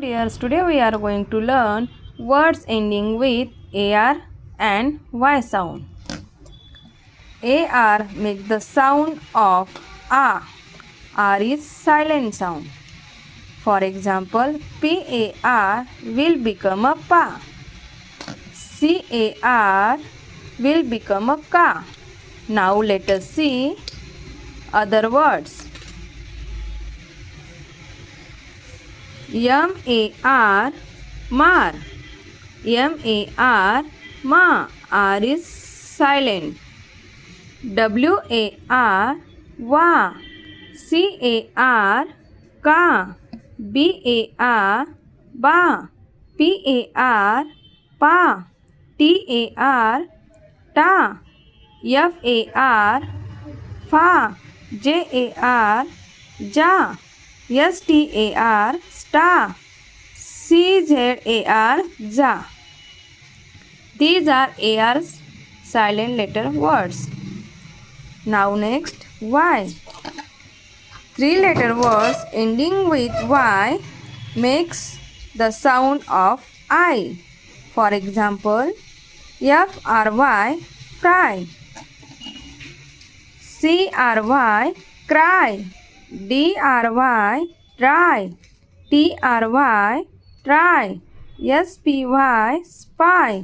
dears, today we are going to learn words ending with AR and Y sound. AR make the sound of A. R is silent sound. For example, PAR will become a PA. CAR will become a KA. Now let us see other words. MAR, mar. MAR, ma. R is silent. WAR, wa. CAR, ka. BAR, ba. PAR, pa. TAR, ta. FAR, fa. JAR, ja. STAR, sta. CZAR, za. These are AR's silent letter words. Now next, Y. Three-letter words ending with Y makes the sound of I. For example, FRY, fry. CRY, cry. DRY, dry. TRY, try. SPY, spy.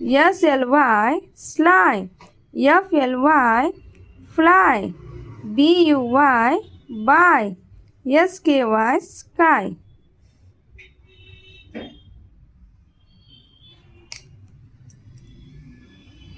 SLY, sly. FLY, fly. BUY, buy. SKY, sky.